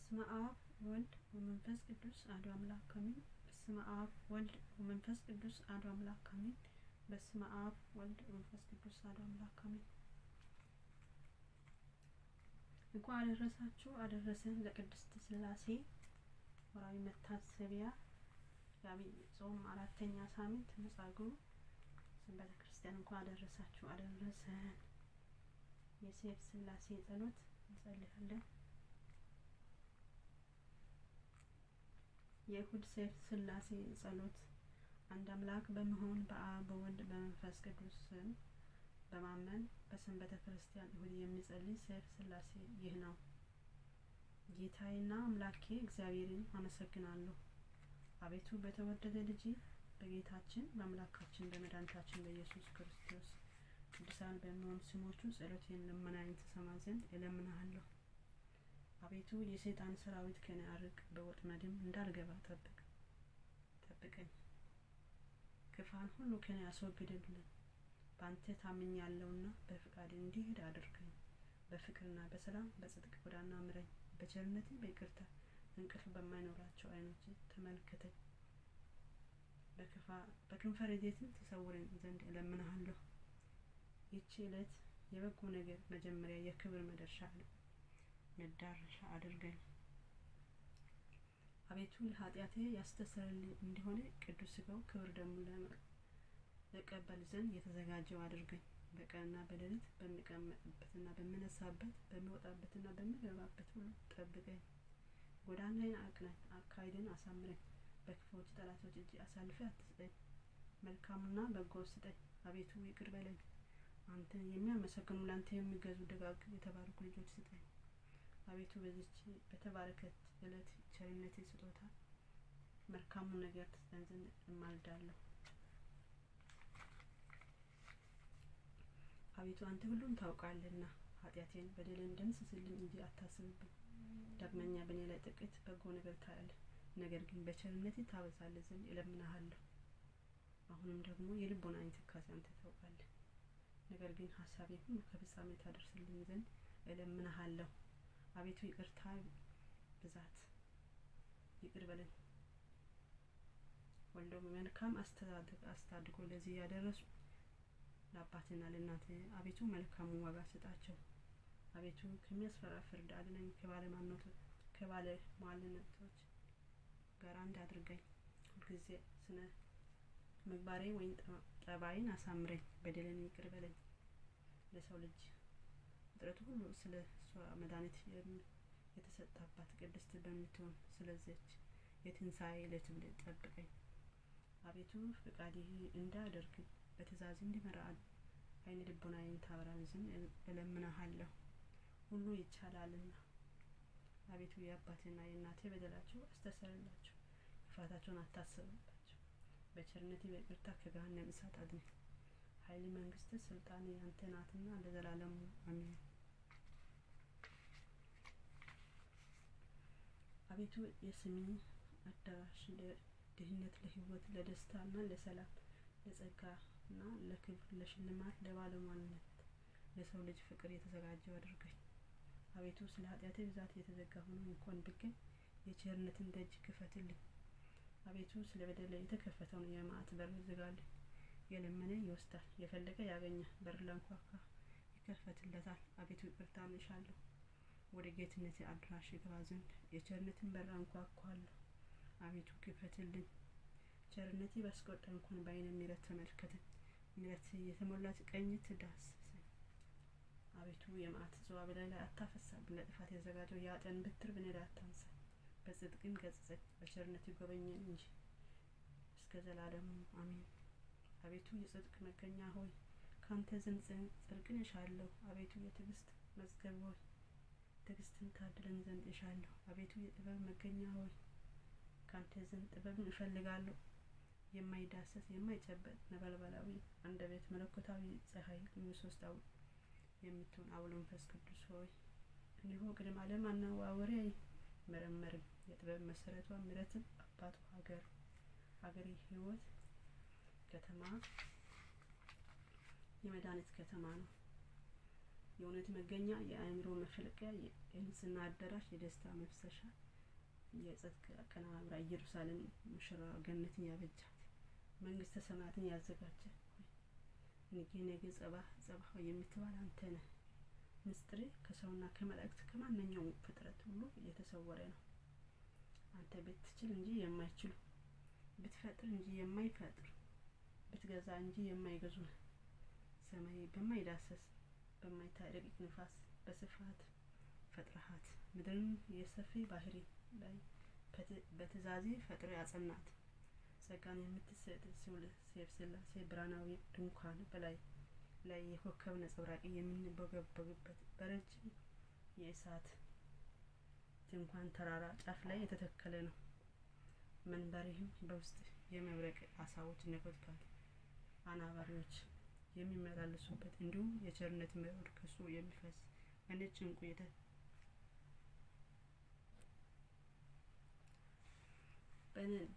በስመ አብ ወልድ ወመንፈስ ቅዱስ አሐዱ አምላክ አሜን። በስመ አብ ወልድ ወመንፈስ ቅዱስ አሐዱ አምላክ አሜን። በስመ አብ ወልድ ወመንፈስ ቅዱስ አሐዱ አምላክ አሜን። እንኳን አደረሳችሁ አደረሰን ለቅድስት ሥላሴ ወርኃዊ መታሰቢያ የዐቢይ ጾም አራተኛ ሳምንት መጻጉዕ ሰንበተ ክርስቲያን እንኳን አደረሳችሁ አደረሰን። የሰይፈ ሥላሴ ጸሎት እንጸልያለን። የእሁድ ሰይፈ ሥላሴ ጸሎት። አንድ አምላክ በመሆን በአብ በወልድ በመንፈስ ቅዱስ ስም በማመን በሰንበተ ክርስቲያን እሁድ የሚጸልይ ሰይፈ ሥላሴ ይህ ነው። ጌታዬና አምላኬ እግዚአብሔርን አመሰግናለሁ። አቤቱ በተወደደ ልጅ በጌታችን በአምላካችን በመድኃኒታችን በኢየሱስ ክርስቶስ ቅዱሳን በሚሆኑ ስሞቹ ጸሎቴን ልመናዬን ትሰማ ዘንድ እለምንሃለሁ። አቤቱ የሰይጣን ሰራዊት ከኔ አርቅ፣ በወጥመድም እንዳልገባ ጠብቀኝ። ክፋን ሁሉ ከኔ አስወግድልኝ። በአንተ ታምኛለሁና በፍቃድ እንዲሄድ አድርገኝ። በፍቅርና በሰላም በጽድቅ ጎዳና ምረኝ። በቸርነት በይቅርታ እንቅልፍ በማይኖራቸው ዓይኖች ተመልከተኝ። በክንፈ ረድኤትህ ትሰውረኝ ዘንድ እለምንሃለሁ። ይህች ዕለት የበጎ ነገር መጀመሪያ የክብር መዳረሻ አድርገኝ። አቤቱ ለኃጢአቴ ያስተሰርይልኝ እንዲሆን ቅዱስ ሥጋው ክብር ደሙን ለቀበል ዘንድ የተዘጋጀው አድርገኝ። በቀንና በሌሊት በምቀመጥበትና በምነሳበት በምወጣበትና በምገባበት ሁሉ ጠብቀኝ። ጎዳናዬን አቅናኝ፣ አካሄድን አሳምረኝ። በክፉዎች ጠላቶች እጅ አሳልፈህ አትስጠኝ። መልካምና በጎ ስጠኝ። አቤቱ ይቅር በለኝ። አንተን የሚያመሰግኑ ለአንተ የሚገዙ ደጋግ የተባረኩ ልጆች ስጠኝ። አቤቱ በዚች በተባረከች ዕለት ቸርነት ስጦታ መልካሙን ነገር ትሰጠን ዘንድ እማልዳለሁ። አቤቱ አንተ ሁሉን ታውቃለህና ኃጢአቴን በደሌን ደምስስልኝ እንጂ አታስብብኝ። ዳግመኛ በእኔ ላይ ጥቂት በጎ ነገር ታያለህ፣ ነገር ግን በቸርነትህ ታበዛለህ ዘንድ እለምንሃለሁ። አሁንም ደግሞ የልቦናዬን ትካዜ አንተ ታውቃለህ፣ ነገር ግን ሀሳቤን ሁሉ ከፍጻሜ ታደርስልኝ ዘንድ እለምንሃለሁ። አቤቱ ይቅርታ ብዛት ይቅር በለኝ። ወልደው በመልካም አስተዳድጎ ለዚህ ያደረሱ ለአባትና ለእናቴ አቤቱ መልካሙን ዋጋ ስጣቸው። አቤቱ ከሚያስፈራ ፍርድ አድነኝ። ከባለሟልነቶች ጋር አንድ አድርገኝ። ሁልጊዜ ስነ ምግባሬ ወይም ጠባይን አሳምረኝ። በደሌን ይቅር በለኝ። ለሰው ልጅ ፍጥረቱ ሁሉ ስለ እሷ መድኃኒት የተሰጣባት ቅድስት በምትሆን ስለዚች የትንሣኤ ዕለት ጠብቀኝ። አቤቱ ፈቃድህ እንዳደርግ በትእዛዝ እንዲመራ ዓይነ ልቦናዬን ታበራልኝ ዘንድ እለምንሃለሁ። ሁሉ ይቻላልና። አቤቱ የአባቴና የእናቴ በደላቸው አስተሰርይላቸው፣ ክፋታቸውን አታስብባቸው። በቸርነትህ በይቅርታ ከገሃነመ እሳት አድነኝ። ኃይል፣ መንግስት፣ ስልጣን ያንተ ናትና ለዘላለሙ አሜን። አቤቱ የስምህ አዳራሽ ለድህነት፣ ለሕይወት፣ ለደስታና ለሰላም፣ ለጸጋና ለክብር፣ ለሽልማት፣ ለባለሟልነት፣ ለሰው ልጅ ፍቅር የተዘጋጀው አድርገኝ። አቤቱ ስለ ኃጢአቴ ብዛት የተዘጋ ሆኖ እንኳን ብገኝ የቸርነትን ደጅ ክፈትልኝ። አቤቱ ስለ በደሌ የተከፈተውን የመዓት በር ዝጋልኝ። የለመነ ይወስዳል፣ የፈለገ ያገኛል፣ በር ላንኳኳ ይከፈትለታል። አቤቱ ይቅርታን እሻለሁ፣ ወደ ጌትነትህ አዳራሽ እገባ ዘንድ የቸርነትን በር አንኳኳለሁ። አቤቱ ክፈትልኝ። ቸርነትህ ባስቆጣ እንኳን በዓይነ ምሕረት ተመልከተኝ። ምሕረትህ የተሞላች ቀኝህ ትዳስሰኝ። አቤቱ የመዓት ጽዋ በላዬ ላይ አታፍስብኝ። ለጥፋት የተዘጋጀው የኃጥአን በትር በእኔ ላይ አታንሣ። በጽድቅም ገሥጸኝ፣ በቸርነትህ ጐበኘኝ እንጂ እስከ ዘላለሙ አሜን። አቤቱ የጽድቅ መገኛ ሆይ ካንተ ዘንድ ጽድቅን እሻለሁ። አቤቱ የትዕግስት መዝገብ ሆይ ትዕግስትን ታድለን ዘንድ እሻለሁ። አቤቱ የጥበብ መገኛ ሆይ ካንተ ዘንድ ጥበብን እፈልጋለሁ። የማይዳሰስ የማይጨበጥ ነበልባላዊ አንደበት መለኮታዊ ፀሐይ ምሰሶ የምትሆን አብ ወልድ መንፈስ ቅዱስ ሆይ እነሆ ቅድመ ዓለም አነዋወሬ አይመረመርም። የጥበብ መሰረቷ ምሕረትን አባቱ ሀገሬ ሕይወት ከተማ የመድኃኒት ከተማ ነው። የእውነት መገኛ፣ የአእምሮ መፈልቂያ፣ የንጽህና አዳራሽ፣ የደስታ መፍሰሻ፣ የጽድቅ አቀናባሪ ኢየሩሳሌም ሙሽራ ገነትን ያበጃት መንግስተ ሰማያትን ያዘጋጀ ነገ ጸባህ የምትባል አንተ ነህ። ምስጢር ከሰውና ከመላእክት ከማንኛውም ፍጥረት ሁሉ የተሰወረ ነው። አንተ ብትችል እንጂ የማይችሉ፣ ብትፈጥር እንጂ የማይፈጥር፣ ብትገዛ እንጂ የማይገዙ ነህ። ሰማይ በማይዳሰስ በማይታይ ረቂቅ ንፋስ በስፋት ፈጥረሃት፣ ምድርን የሰፊ ባህሪ ላይ በትእዛዜ ፈጥረ ያጸናት። ጸጋን የምትሰጥ ሴፍ ስላሴ ብርሃናዊ ድንኳን በላይ ላይ የኮከብ ነጸብራቅ የሚንቦገቦግበት በረጅም የእሳት ድንኳን ተራራ ጫፍ ላይ የተተከለ ነው። መንበርህም በውስጥ የመብረቅ አሳዎች ነጎድጓድ አናባሪዎች የሚመላለሱበት እንዲሁም የቸርነት መርህ ከሱ የሚፈስ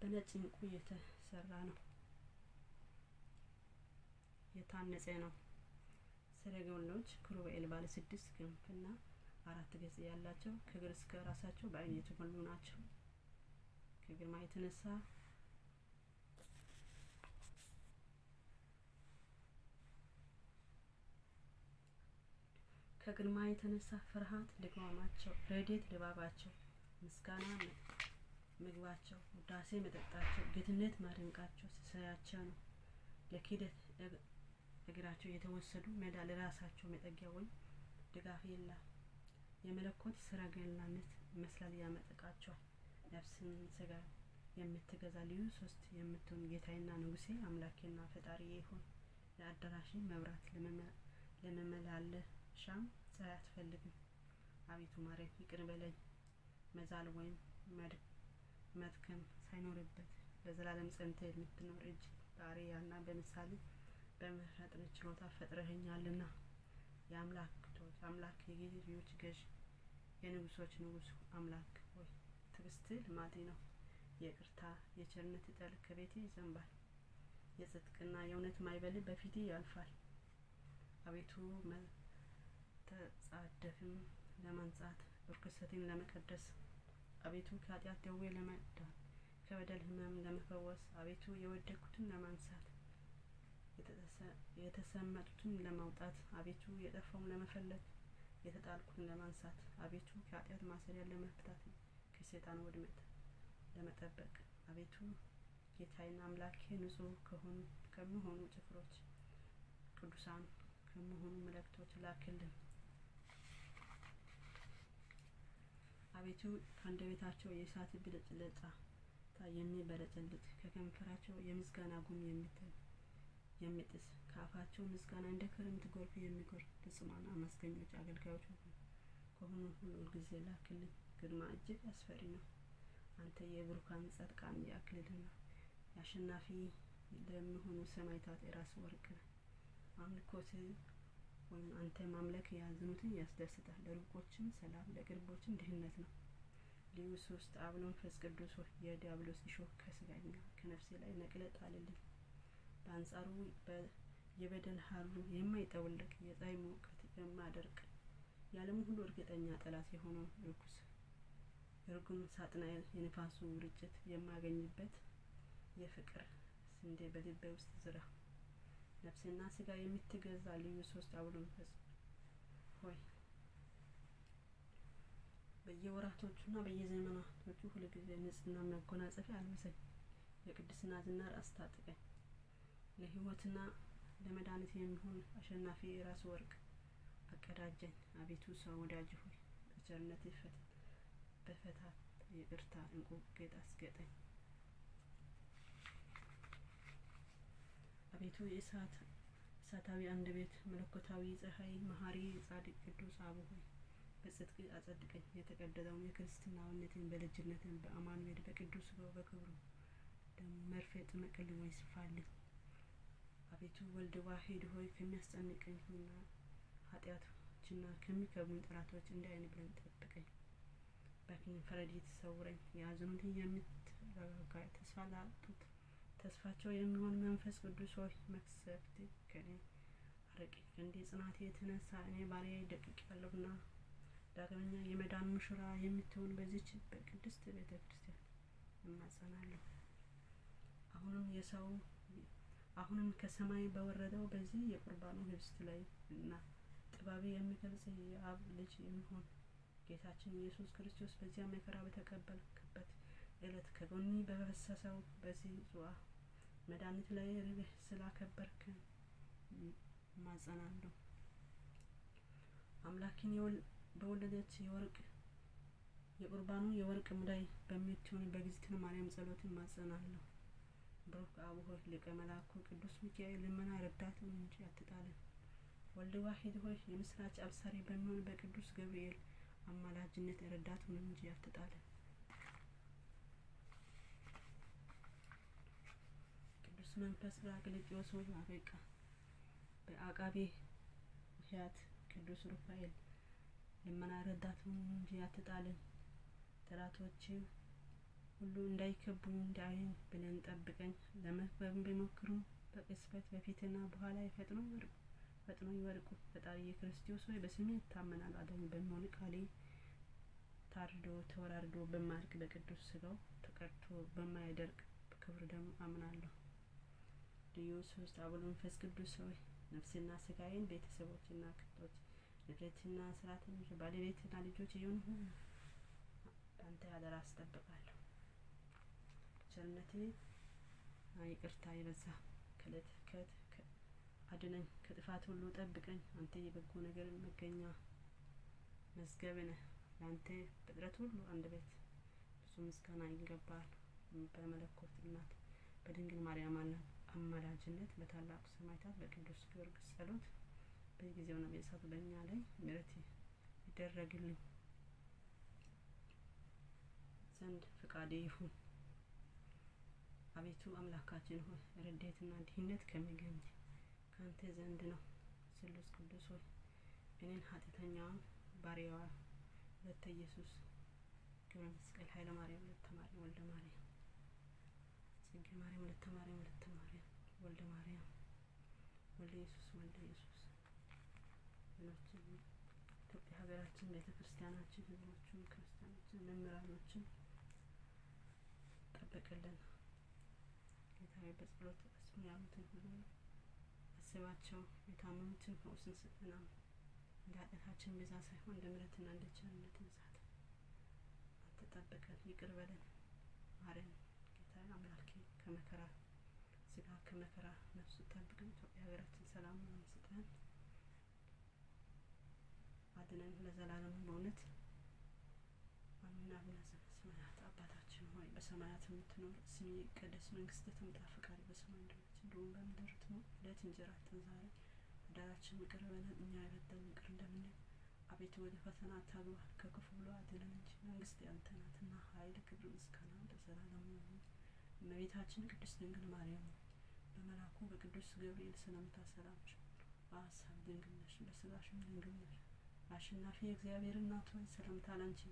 በነጭ ዕንቁ የተሰራ ነው፣ የታነጸ ነው። ሰረገሎች ኪሩቤል ባለ 6 ክንፍና 4 ገጽ ያላቸው ከእግር እስከ ራሳቸው በዓይን የተሞሉ ናቸው። ከግርማ የተነሳ ፍርሃት ልጓማቸው፣ ረድኤት ልባባቸው፣ ምስጋና ምግባቸው፣ ውዳሴ መጠጣቸው፣ ጌትነት ማድነቃቸው ሲሳያቸው ነው። ለክህደት እግራቸው የተወሰዱ ሜዳ ለራሳቸው መጠጊያ ወይም ድጋፍ የለም። የመለኮት ሰረገላነት መስላል ያመጠቃቸዋል። ነፍስን ስጋ የምትገዛ ልዩ ሶስት የምትሆን ጌታዬና ንጉሴ አምላኬና ፈጣሪዬ ሆይ ለአዳራሽ መብራት ለመመላለሻም ፀሐይ አትፈልግም። አቤቱ ማረኝ፣ ይቅር በለኝ። መዛል ወይም መድከም ሳይኖርበት ለዘላለም ጸንተህ የምትኖር እጅ በአርአያና በምሳሌ በመፍጠር ችሎታ ፈጥረኸኛልና የአምላክ የጌቶች ገዥ የንጉሶች ንጉስ አምላክ ሆይ ትዕግስትህ ልማዴ ነው። የይቅርታ የቸርነት ጠል ከቤቴ ይዘንባል። የጽድቅና የእውነት ማዕበል በፊቴ ያልፋል። አቤቱ ተጻደፍን ለማንጻት ርኩሰትን ለመቀደስ፣ አቤቱ ከኃጢአት ደዌ ለመዳን ከበደል ህመም ለመፈወስ፣ አቤቱ የወደቁትን ለማንሳት የተሰመጡትን ለማውጣት፣ አቤቱ የጠፋውን ለመፈለግ የተጣልኩትን ለማንሳት፣ አቤቱ ከኃጢአት ማሰሪያ ለመፍታት ከሰይጣን ወጥመድ ለመጠበቅ፣ አቤቱ ጌታዬና አምላኬ ንጹህ ከሚሆኑ ጭፍሮች ቅዱሳን ከሚሆኑ መላእክቶች ላክልን። አቤቱ ከአንደበታቸው የእሳት ብልጭልጫ የሚበለጨልጭ ከከንፈራቸው የምስጋና ጉም የሚጥስ ከአፋቸው ምስጋና እንደ ክረምት ጎርፍ የሚጎርፍ ፍጹማን አመስጋኞች አገልጋዮች ከሆኑ ሁሉ ጊዜ ላክልን። ግርማ እጅግ አስፈሪ ነው። አንተ የብሩካን ጻድቃን የአክሊልና የአሸናፊ ለሚሆኑ ሰማዕታት የራስ ወርቅ ነህ። አምልኮት ወይም አንተ ማምለክ ያዘኑትን ያስደስታል። ለሩቆችም ሰላም ለቅርቦችም ድህነት ነው። ልዩ ሶስት አብ ወመንፈስ ቅዱስ ሆይ የዲያብሎስ እሾህ ከስጋና ከነፍሴ ላይ ነቅለህ ጣልልኝ። በአንጻሩ የበደል ሀሩ የማይጠወልቅ የፀሐይ ሙቀት የማያደርቅ የዓለም ሁሉ እርግጠኛ ጠላት የሆነው ርጉም ሳጥናኤል የንፋሱ ርጭት የማገኝበት የፍቅር ስንዴ በልቤ ውስጥ ዝራ። ነፍስና ስጋ የምትገዛ ልዩ ሶስት አብ ወመንፈስ ሆይ በየወራቶቹና በየዘመናቶቹ ሁልጊዜ ንጽህና መጎናጸፊያ አልብሰኝ። የቅድስና ዝናር አስታጥቀኝ። ለሕይወትና ለመድኃኒት የሚሆን አሸናፊ የራስ ወርቅ አቀዳጀኝ። አቤቱ ሰው ወዳጅ ሆይ በቸርነት በፈታት ይቅርታ እንቁ ጌጥ አስጌጠኝ። አቤቱ እሳታዊ አንደበት መለኮታዊ ፀሐይ መሐሪ ጻድቅ ቅዱስ አብ ሆይ በጽድቅ አጸድቀኝ። የተቀደሰውን የክርስትና እምነትን በልጅነትን በአማኑኤል በቅዱስ ሥጋው በክብሩ ደሙ መርፌ ጥመቅልኝ ወይ ስፋልኝ። አቤቱ ወልድ ዋሕድ ሆይ ከሚያስጨንቀኝና ኃጢአቶችና ከሚከቡኝ ጠላቶች እንደ ዓይን ብሌን ጠብቀኝ። በክንፈ ረድኤትህ ሰውረኝ። ያዘኑትን የምትረጋጋ ተስፋ ላጡት ተስፋቸው የሚሆን መንፈስ ቅዱስ ሆይ መቅሰፍት ከኔ ከረቂቅ ክንዴ ጽናቴ የተነሳ እኔ ባሪያዬ ደቅቄአለሁና ዳግመኛ የመዳን ሙሽራ የምትሆን በዚህች በቅድስት ቤተ ክርስቲያን እማጸናለሁ። አሁንም ከሰማይ በወረደው በዚህ የቁርባኑ ህብስት ላይ እና ጥበብ የሚገልጽ የአብ ልጅ የሚሆን ጌታችን ኢየሱስ ክርስቶስ በዚያ መከራ በተቀበልክበት ዕለት ከጎኒ በፈሰሰው በዚህ ጽዋ መድኃኒት ላይ ርብህ ስላከበርከን እማጸናለሁ። አምላክን በወለደች የቁርባኑ የወርቅ ሙዳይ በምትሆን በእግዝእትነ ማርያም ጸሎት እማጸናለሁ። ብሩክ አብ ሆይ ሊቀ መላእክት ቅዱስ ሚካኤል ልመና ረዳቱን እንጂ አትጣለን። ወልድ ዋሕድ ሆይ የምስራች አብሳሪ በሚሆን በቅዱስ ገብርኤል አማላጅነት ረዳቱን እንጂ አትጣለን። ቅዱስ መንፈስ በአቅልጥዮስ ሆይ አበቃ በአቃቤ ሕያት ቅዱስ ሩፋኤል ልመና ረዳቱን እንጂ አትጣለን። ጠላቶቼ ሁሉ እንዳይከቡ እንዳይን ብለን ጠብቀኝ። ለመክበብ ቢሞክሩም በቅጽበት በፊትና በኋላ ፈጥኖ ይወድቁ። ፈጣሪ የክርስቶስ ሆይ በስሜ ይታመናል አዳኝ በሚሆን ቃሌ ታርዶ ተወራርዶ በማያልቅ በቅዱስ ሥጋው ተቀድቶ በማይደርቅ በክብር ደሙ አምናለሁ። ልዩ ሶስት አብ ወልድ መንፈስ ቅዱስ ሆይ ነፍስና ሥጋዬን ቤተሰቦችና ክቶች ንብረትና ስራተኞች ባለቤትና ልጆች ይሁን ሁሉ በአንተ አደራ አስጠብቃለሁ። ቸርነቴ ይቅርታ የበዛ ከዕለት አድነኝ፣ ከጥፋት ሁሉ ጠብቀኝ። አንተ የበጎ ነገር መገኛ መዝገብ ነህ። ለአንተ ፍጥረት ሁሉ አንደበት ብዙ ምስጋና ይገባል። በመለኮት እናት በድንግል ማርያም አማላጅነት በታላቁ ሰማዕታት በቅዱስ ጊዮርጊስ ጸሎት በጊዜውና በሰዓቱ በእኛ ላይ ምሕረት ይደረግልኝ ዘንድ ፈቃዴ ይሁን። አቤቱ አምላካችን ሆይ ረድኤትና ድኅነት ከሚገኝ ካንተ ዘንድ ነው። ስሉስ ቅዱስ ሆይ እኔን ኃጢአተኛዋን ባሪያዋ ወለተ ኢየሱስ ገብረ መስቀል ኃይለ ማርያም ወለተ ማርያም ወልደ ማርያም ጽጌ ማርያም ወለተ ማርያም ወልደ ማርያም ወልደ ኢየሱስ ሌሎችን ኢትዮጵያ ሀገራችን ቤተክርስቲያናችን ህዝቦችን ክርስቲያኖችን መምህራኖችን ጠብቅልን። ጌታዬ በጸሎት አስሙ ያሉትን ሁሉ አስባቸው። የታመሙትን ፈውስን ስጠን። እንደ ኃጢአታችን ብዛት ሳይሆን እንደ ምሕረትና እንደ ቸርነት ብዛት አንተ ጠብቀን፣ ይቅር በለን፣ ማረን። ጌታዬ አምላኬ ከመከራ ስጋ ከመከራ ነፍስ ጠብቀን። ኢትዮጵያ ሀገራችን ሰላም ስጠን፣ አድነን ለዘላለሙ በእውነት አሜን። አቡነ ዘበሰማያት አባታችን ሆይ በሰማያት የምትኖር ስምህ ይቀደስ፣ መንግስትህ ትምጣ፣ ፈቃድህ በሰማይ እንደሆነች እንዲሁም በምድር ትሁን። የዕለት እንጀራችንን ዛሬ በደላችንን ይቅር በለን እኛ የበደሉንን ይቅር እንደምንል። አቤቱ ወደ ፈተና አታግባን ከክፉ ሁሉ አድነን እንጂ መንግስት ያንተ ናትና፣ ኃይል፣ ክብር፣ ምስጋና ለዘላለሙ አሜን። እመቤታችን ቅድስት ድንግል ማርያም በመልአኩ በቅዱስ ገብርኤል ሰላምታ ሰላም በሀሳብ ድንግል ነሽ፣ በሥጋሽም ድንግል ነሽ። አሸናፊ የእግዚአብሔር እናት ሆይ ሰላምታ ላንቺ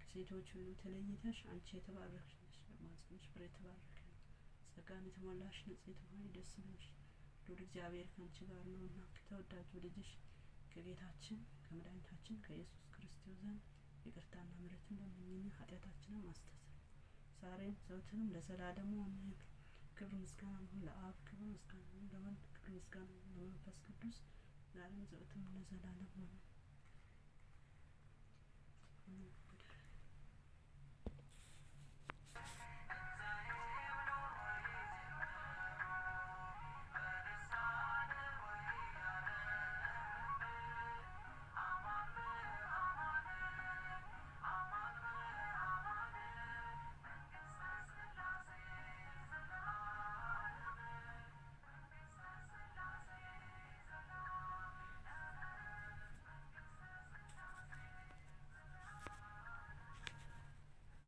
ከሴቶች ሁሉ ተለይተሽ አንቺ የተባረክሽ ነሽ፣ በማኅፀንሽ ፍሬ የተባረከ ነው። ጸጋን የተሞላሽ ንጽሕት ሆይ ደስ ይበልሽ፣ ልዑል እግዚአብሔር ከአንቺ ጋር ነውና ከተወዳጁ ልጅሽ ከጌታችን ከመድኃኒታችን ከኢየሱስ ክርስቶስ ዘንድ ይቅርታና ምሕረትን ለምኝልን ኃጢአታችንን ማስተስረይ ዛሬም ዘወትርም ለዘላለሙ አሜን። ክብር ምስጋና ይሁን ለአብ፣ ክብር ምስጋና ይሁን ለወልድ፣ ክብር ምስጋና ይሁን ለመንፈስ ቅዱስ ዛሬም ዘወትርም ለዘላለሙ አሜን።